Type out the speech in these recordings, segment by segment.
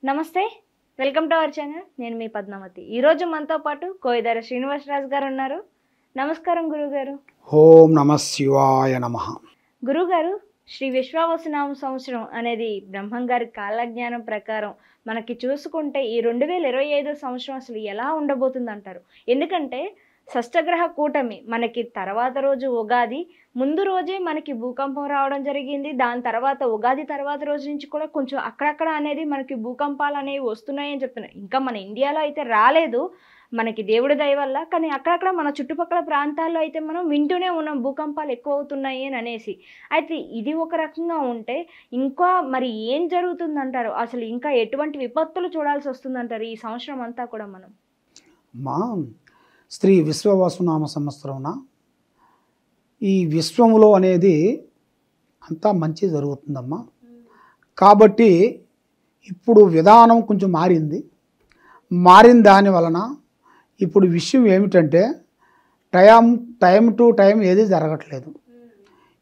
నమస్తే, welcome to our channel. నేను మీ పద్మావతి. ఈరోజు మనతో పాటు కోయిదార శ్రీనివాసరాజు గారు ఉన్నారు. నమస్కారం గురుగారు. ఓం నమ శివాయ నమః. గురుగారు, శ్రీ విశ్వావసునామ సంవత్సరం అనేది బ్రహ్మం గారి కాలజ్ఞానం ప్రకారం మనకి చూసుకుంటే ఈ 2025 సంవత్సరం అసలు ఎలా ఉండబోతుంది అంటారు? ఎందుకంటే షష్టగ్రహ కూటమి మనకి తర్వాత రోజు ఉగాది, ముందు రోజే మనకి భూకంపం రావడం జరిగింది. దాని తర్వాత ఉగాది తర్వాత రోజు నుంచి కూడా కొంచెం అక్కడక్కడ అనేది మనకి భూకంపాలు అనేవి వస్తున్నాయని చెప్తున్నారు. ఇంకా మన ఇండియాలో అయితే రాలేదు, మనకి దేవుడి దయ వల్ల. కానీ అక్కడక్కడ మన చుట్టుపక్కల ప్రాంతాల్లో అయితే మనం వింటూనే ఉన్నాం భూకంపాలు ఎక్కువ అవుతున్నాయి అని అనేసి. అయితే ఇది ఒక రకంగా ఉంటే ఇంకా మరి ఏం జరుగుతుందంటారు? అసలు ఇంకా ఎటువంటి విపత్తులు చూడాల్సి వస్తుందంటారు ఈ సంవత్సరం అంతా కూడా మనం? మా శ్రీ విశ్వవసునామ సంవత్సరంన ఈ విశ్వములో అనేది అంతా మంచి జరుగుతుందమ్మా. కాబట్టి ఇప్పుడు విధానం కొంచెం మారిన దాని వలన ఇప్పుడు విషయం ఏమిటంటే టైం టు టైం ఏది జరగట్లేదు.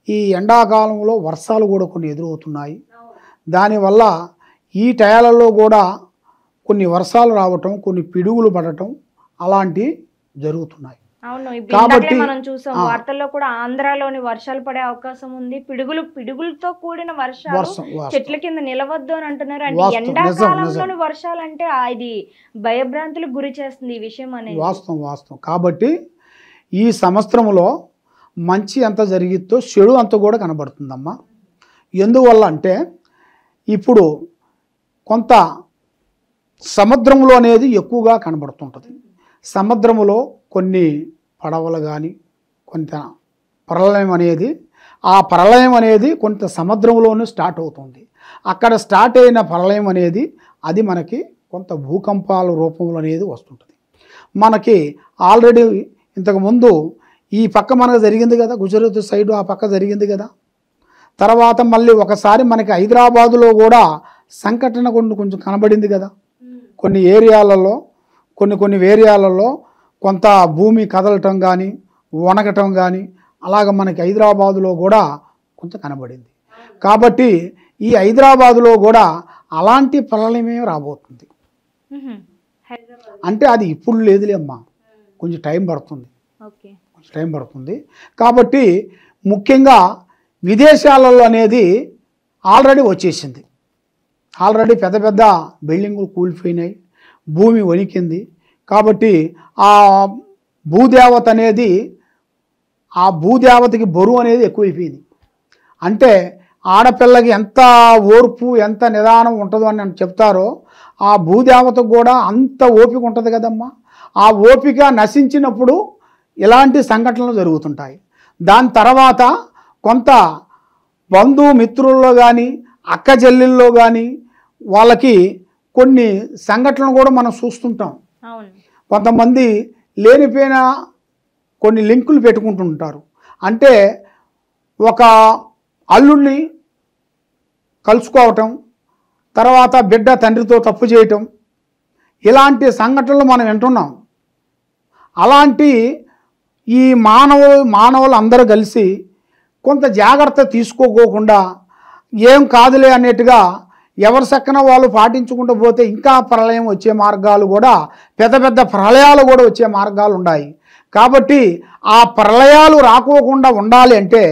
ఈ ఎండాకాలంలో వర్షాలు కూడా కొన్ని ఎదురవుతున్నాయి. దానివల్ల ఈ టయాలలో కూడా కొన్ని వర్షాలు రావటం, కొన్ని పిడుగులు పడటం అలాంటివి జరుగుతున్నాయి. అవును, ఇప్పుడు మనం చూసాం వార్తల్లో కూడా ఆంధ్రాలోని వర్షాలు పడే అవకాశం ఉంది. పిడుగులతో కూడిన వర్షాలు చెట్ల కింద నిలవద్దు అని అంటున్నారు. అంటే ఎండాకాలంలోని వర్షాలు అంటే ఇది భయభ్రాంతులకు గురి చేస్తుంది ఈ విషయం అనేది. వాస్తవం. కాబట్టి ఈ సంవత్సరంలో మంచి ఎంత జరిగిద్దో చెడు అంత కూడా కనబడుతుందమ్మా. ఎందువల్ల అంటే ఇప్పుడు కొంత సముద్రంలో అనేది ఎక్కువగా కనబడుతుంటుంది. సముద్రములో కొన్ని పడవలు కానీ కొంత ప్రళయం అనేది కొంత సముద్రంలోనే స్టార్ట్ అవుతుంది. అక్కడ స్టార్ట్ అయిన ప్రళయం అనేది అది మనకి కొంత భూకంపాల రూపంలో అనేది వస్తుంటుంది. మనకి ఆల్రెడీ ఇంతకుముందు ఈ పక్క మనకు జరిగింది కదా, గుజరాత్ సైడు ఆ పక్క జరిగింది కదా. తర్వాత మళ్ళీ ఒకసారి మనకి హైదరాబాదులో కూడా సంఘటన కొంచెం కనబడింది కదా. కొన్ని ఏరియాలలో కొన్ని ఏరియాలలో కొంత భూమి కదలటం కానీ వణకటం కానీ అలాగ మనకి హైదరాబాదులో కూడా కొంత కనబడింది. కాబట్టి ఈ హైదరాబాదులో కూడా అలాంటి ప్రళయమే రాబోతుంది. అంటే అది ఇప్పుడు లేదులే అమ్మా, కొంచెం టైం పడుతుంది. కాబట్టి ముఖ్యంగా విదేశాలలో అనేది ఆల్రెడీ వచ్చేసింది. ఆల్రెడీ పెద్ద బిల్డింగులు కూలిపోయినాయి, భూమి వణికింది. కాబట్టి ఆ భూదేవతకి బరువు అనేది ఎక్కువైపోయింది. అంటే ఆడపిల్లకి ఎంత ఓర్పు ఎంత నిదానం ఉంటుందో అని చెప్తారో ఆ భూదేవతకు కూడా అంత ఓపిక ఉంటుంది కదమ్మా. ఆ ఓపిక నశించినప్పుడు ఇలాంటి సంఘటనలు జరుగుతుంటాయి. దాని తర్వాత కొంత బంధుమిత్రుల్లో కానీ అక్క చెల్లెల్లో కానీ వాళ్ళకి కొన్ని సంఘటనలు కూడా మనం చూస్తుంటాం. కొంతమంది లేనిపోయిన కొన్ని లింకులు పెట్టుకుంటుంటారు. అంటే ఒక అల్లుడిని కలుసుకోవటం, తర్వాత బిడ్డ తండ్రితో తప్పు చేయటం, ఇలాంటి సంఘటనలు మనం వింటున్నాం. అలాంటి ఈ మానవులు అందరూ కలిసి కొంత జాగ్రత్త తీసుకోకుండా ఏం కాదులే అన్నట్టుగా ఎవరి సక్కన వాళ్ళు పాటించుకుంటూ పోతే ఇంకా ప్రళయం వచ్చే మార్గాలు కూడా పెద్ద ప్రళయాలు కూడా వచ్చే మార్గాలు ఉన్నాయి. కాబట్టి ఆ ప్రళయాలు రాకోకుండా ఉండాలి అంటే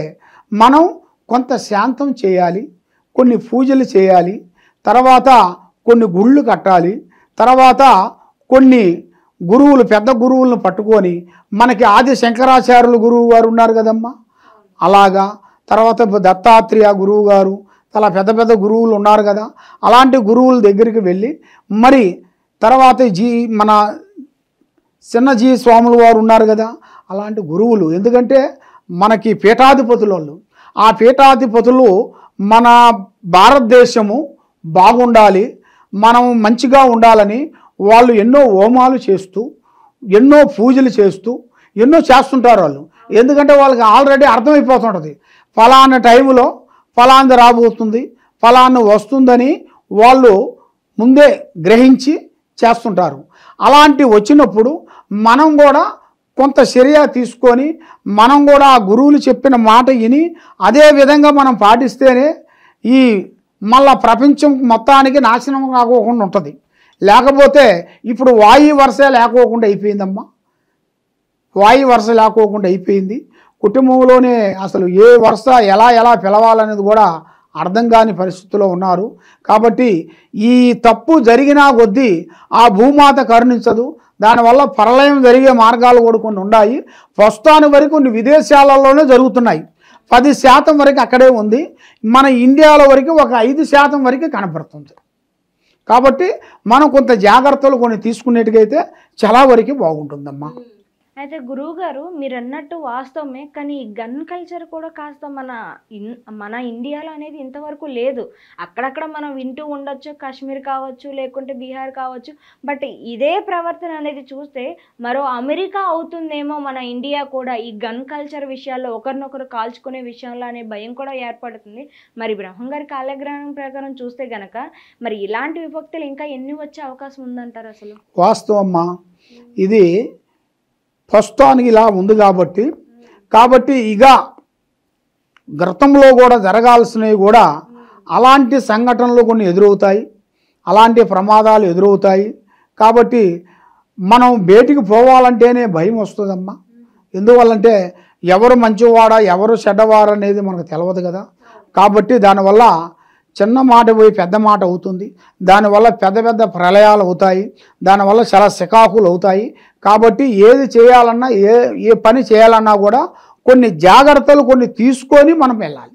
మనం కొంత శాంతం చేయాలి, కొన్ని పూజలు చేయాలి, తర్వాత కొన్ని గుళ్ళు కట్టాలి, తర్వాత కొన్ని గురువులు పెద్ద గురువులను పట్టుకొని మనకి ఆది శంకరాచార్యులు గురువు గారు ఉన్నారు కదమ్మా, అలాగా తర్వాత దత్తాత్రేయ గురువు గారు చాలా పెద్ద గురువులు ఉన్నారు కదా. అలాంటి గురువుల దగ్గరికి వెళ్ళి మరి తర్వాత మన చిన్నజీ స్వాములు వారు ఉన్నారు కదా, అలాంటి గురువులు. ఎందుకంటే మనకి పీఠాధిపతులు ఆ పీఠాధిపతులు మన భారతదేశము బాగుండాలి, మనం మంచిగా ఉండాలని వాళ్ళు ఎన్నో హోమాలు చేస్తూ ఎన్నో పూజలు చేస్తూ ఎన్నో చేస్తుంటారు వాళ్ళు. ఎందుకంటే వాళ్ళకి ఆల్రెడీ అర్థమైపోతుంటుంది ఫలానా టైంలో ఫలాంది రాబోతుంది, ఫలాన్ని వస్తుందని వాళ్ళు ముందే గ్రహించి చేస్తుంటారు. అలాంటి వచ్చినప్పుడు మనం కూడా కొంత చర్య తీసుకొని మనం కూడా ఆ గురువులు చెప్పిన మాట విని అదే విధంగా మనం పాటిస్తేనే ఈ మళ్ళా ప్రపంచం మొత్తానికి నాశనం కాకోకుండా ఉంటుంది. లేకపోతే ఇప్పుడు వాయు వరుస లేకోకుండా అయిపోయిందమ్మా. వాయు వరుస లేకోకుండా అయిపోయింది. కుటుంబంలోనే అసలు ఏ వరుస ఎలా పిలవాలనేది కూడా అర్థం కాని పరిస్థితిలో ఉన్నారు. కాబట్టి ఈ తప్పు జరిగినా కొద్దీ ఆ భూమాత కరుణించదు. దానివల్ల ప్రళయం జరిగే మార్గాలు కూడా కొన్ని ఉన్నాయి. ప్రస్తుతాని వరకు కొన్ని విదేశాలలోనే జరుగుతున్నాయి. 10% వరకు అక్కడే ఉంది. మన ఇండియాలో వరకు ఒక 5% వరకు కనపడుతుంది. కాబట్టి మనం కొంత జాగ్రత్తలు కొన్ని తీసుకునేట్టుగైతే చాలా వరకు బాగుంటుందమ్మా. అయితే గురువు గారు మీరు అన్నట్టు వాస్తవమే, కానీ ఈ గన్ కల్చర్ కూడా కాస్త మన ఇండియాలో అనేది ఇంతవరకు లేదు. అక్కడక్కడ మనం వింటూ ఉండొచ్చు, కాశ్మీర్ కావచ్చు, లేకుంటే బీహార్ కావచ్చు. బట్ ఇదే ప్రవర్తన అనేది చూస్తే మరో అమెరికా అవుతుందేమో మన ఇండియా కూడా ఈ గన్ కల్చర్ విషయాల్లో, ఒకరినొకరు కాల్చుకునే విషయంలో అనే భయం కూడా ఏర్పడుతుంది. మరి బ్రహ్మంగారి కాలజ్ఞానం ప్రకారం చూస్తే గనక మరి ఇలాంటి విభక్తులు ఇంకా ఎన్ని వచ్చే అవకాశం ఉందంటారు అసలు? వాస్తవమ్మా, ఇది ప్రస్తుతానికి ఇలా ఉంది కాబట్టి ఇక గతంలో కూడా జరగాల్సినవి కూడా అలాంటి సంఘటనలు కొన్ని ఎదురవుతాయి, అలాంటి ప్రమాదాలు ఎదురవుతాయి. కాబట్టి మనం బయటికి పోవాలంటేనే భయం వస్తుందమ్మా. ఎందువల్లంటే ఎవరు మంచివాడా ఎవరు చెడ్డవారు అనేది మనకు తెలియదు కదా. కాబట్టి దానివల్ల చిన్న మాట పోయి పెద్ద మాట అవుతుంది. దానివల్ల పెద్ద ప్రళయాలు అవుతాయి. దానివల్ల చాలా సికాకులు అవుతాయి. కాబట్టి ఏది చేయాలన్నా ఏ పని చేయాలన్నా కూడా కొన్ని జాగ్రత్తలు కొన్ని తీసుకొని మనం వెళ్ళాలి.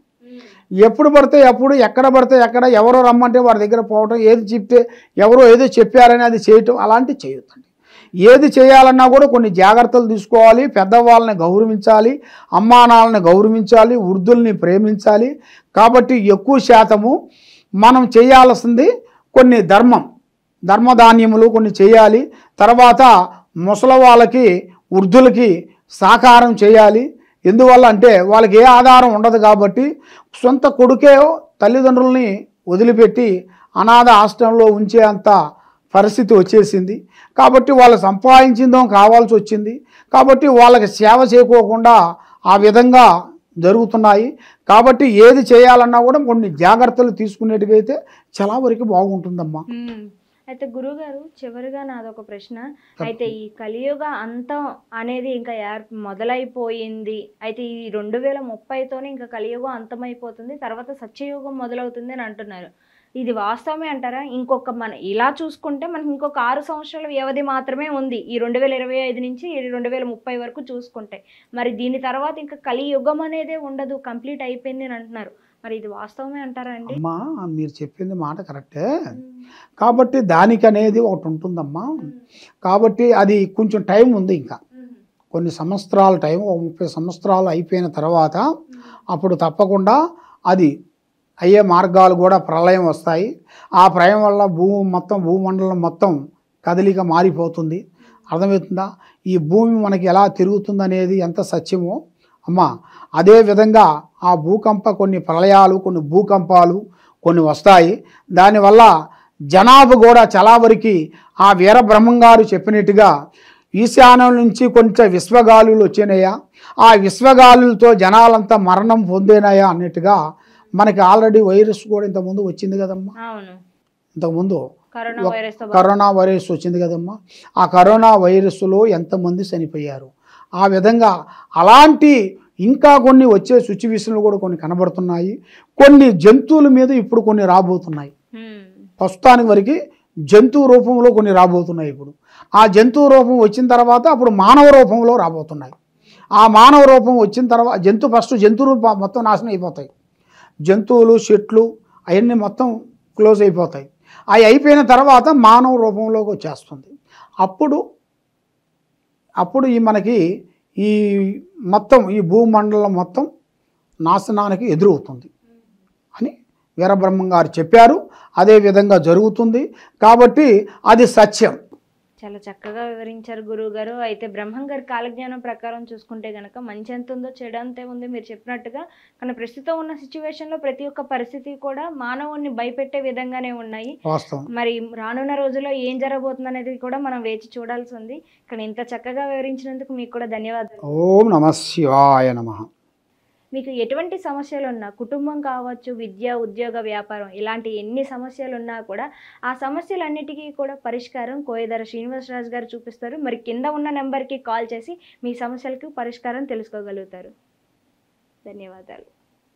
ఎప్పుడు పడితే అప్పుడు, ఎక్కడ పడితే ఎక్కడ, ఎవరో రమ్మంటే వారి దగ్గర పోవటం, ఏది చెప్తే ఎవరో ఏదో చెప్పారని అది చేయటం అలాంటివి చేయొద్దండి. ఏది చేయాలన్నా కూడా కొన్ని జాగ్రత్తలు తీసుకోవాలి. పెద్దవాళ్ళని గౌరవించాలి, అమ్మానాన్నని గౌరవించాలి, వృద్ధుల్ని ప్రేమించాలి. కాబట్టి ఎక్కువ శాతము మనం చేయాల్సింది కొన్ని ధర్మధాన్యములు కొన్ని చేయాలి. తర్వాత ముసలి వాళ్ళకి, వృద్ధులకి సహకారం చేయాలి. ఎందువల్ల అంటే వాళ్ళకి ఏ ఆధారం ఉండదు కాబట్టి సొంత కొడుకే తల్లిదండ్రుల్ని వదిలిపెట్టి అనాథ ఆశ్రమంలో ఉంచే అంత పరిస్థితి వచ్చేసింది. కాబట్టి వాళ్ళు సంపాదించిందో కావాల్సి వచ్చింది. కాబట్టి వాళ్ళకి సేవ చేయకోకుండా ఆ విధంగా జరుగుతున్నాయి. కాబట్టి ఏది చేయాలన్నా కూడా కొన్ని జాగ్రత్తలు తీసుకునేట్టుగైతే చాలా వరకు బాగుంటుందమ్మా. అయితే గురుగారు చివరిగా నాదొక ప్రశ్న. అయితే ఈ కలియుగ అంతం అనేది ఇంకా మొదలైపోయింది. అయితే ఈ 2030తోనే ఇంకా కలియుగం అంతమైపోతుంది, తర్వాత సత్యయుగం మొదలవుతుంది అని అంటున్నారు. ఇది వాస్తవమే అంటారా? మన ఇలా చూసుకుంటే మనకి ఇంకొక 6 సంవత్సరాల వ్యవధి మాత్రమే ఉంది, ఈ 2025 నుంచి 2030 వరకు చూసుకుంటే. మరి దీని తర్వాత ఇంకా కలియుగం అనేదే ఉండదు, కంప్లీట్ అయిపోయింది అని అంటున్నారు. మరి ఇది వాస్తవమే అంటారా అండి? అమ్మా, మీరు చెప్పింది మాట కరెక్టే. కాబట్టి దానికి అనేది ఒకటి ఉంటుందమ్మా. కాబట్టి అది కొంచెం టైం ఉంది, ఇంకా కొన్ని సంవత్సరాల టైం, 30 సంవత్సరాలు అయిపోయిన తర్వాత అప్పుడు తప్పకుండా అది అయ్యే మార్గాలు కూడా ప్రళయం వస్తాయి. ఆ ప్రళయం వల్ల భూమండలం మొత్తం కదలిక మారిపోతుంది. అర్థమవుతుందా? ఈ భూమి మనకి ఎలా తిరుగుతుందనేది ఎంత సత్యమో అమ్మా, అదే విధంగా ఆ కొన్ని ప్రళయాలు, కొన్ని భూకంపాలు కొన్ని వస్తాయి. దానివల్ల జనాభా కూడా చాలా వరకు ఆ వీరబ్రహ్మంగారు చెప్పినట్టుగా ఈశాన్యం నుంచి కొంచెం విశ్వగాలులు వచ్చినాయా, ఆ విశ్వగాలులతో జనాలంతా మరణం పొందేనాయా అన్నట్టుగా మనకి ఆల్రెడీ వైరస్ కూడా ఇంతకుముందు వచ్చింది కదమ్మా. ఇంతకుముందు కరోనా వైరస్ వచ్చింది కదమ్మా. ఆ కరోనా వైరస్లో ఎంతమంది చనిపోయారు. ఆ విధంగా అలాంటి ఇంకా కొన్ని వచ్చే సిచ్యువేషన్లు కూడా కొన్ని కనబడుతున్నాయి. కొన్ని జంతువుల మీద ఇప్పుడు కొన్ని రాబోతున్నాయి. ప్రస్తుతానికి వరకు జంతువు రూపంలో కొన్ని రాబోతున్నాయి. ఇప్పుడు ఆ జంతువు రూపం వచ్చిన తర్వాత అప్పుడు మానవ రూపంలో రాబోతున్నాయి. ఆ మానవ రూపం వచ్చిన తర్వాత ఫస్ట్ జంతువులు మొత్తం నాశనం అయిపోతాయి. జంతువులు, చెట్లు అవన్నీ మొత్తం క్లోజ్ అయిపోతాయి. అవి అయిపోయిన తర్వాత మానవ రూపంలోకి వచ్చేస్తుంది. అప్పుడు మనకి ఈ మొత్తం ఈ భూమండలం మొత్తం నాశనానికి ఎదురవుతుంది అని వీరబ్రహ్మంగారు చెప్పారు. అదే విధంగా జరుగుతుంది. కాబట్టి అది సత్యం. చాలా చక్కగా వివరించారు గురువు గారు. అయితే బ్రహ్మంగారి కాలజ్ఞానం ప్రకారం చూసుకుంటే గనక మంచి ఎంత ఉందో చెడు అంతే ఉంది మీరు చెప్పినట్టుగా. కానీ ప్రస్తుతం ఉన్న సిచ్యువేషన్లో ప్రతి ఒక్క పరిస్థితి కూడా మానవుణ్ణి భయపెట్టే విధంగానే ఉన్నాయి. మరి రానున్న రోజుల్లో ఏం జరగబోతుంది అనేది కూడా మనం వేచి చూడాల్సి ఉంది. కానీ ఇంత చక్కగా వివరించినందుకు మీకు కూడా ధన్యవాదాలు. ఓం నమః శివాయ నమః. మీకు ఎటువంటి సమస్యలు ఉన్నా, కుటుంబం కావచ్చు, విద్య, ఉద్యోగ, వ్యాపారం ఇలాంటి ఎన్ని సమస్యలు ఉన్నా కూడా ఆ సమస్యలన్నిటికీ కూడా పరిష్కారం కోయదర శ్రీనివాసరాజు గారు చూపిస్తారు. మరి కింద ఉన్న నెంబర్కి కాల్ చేసి మీ సమస్యలకు పరిష్కారం తెలుసుకోగలుగుతారు. ధన్యవాదాలు.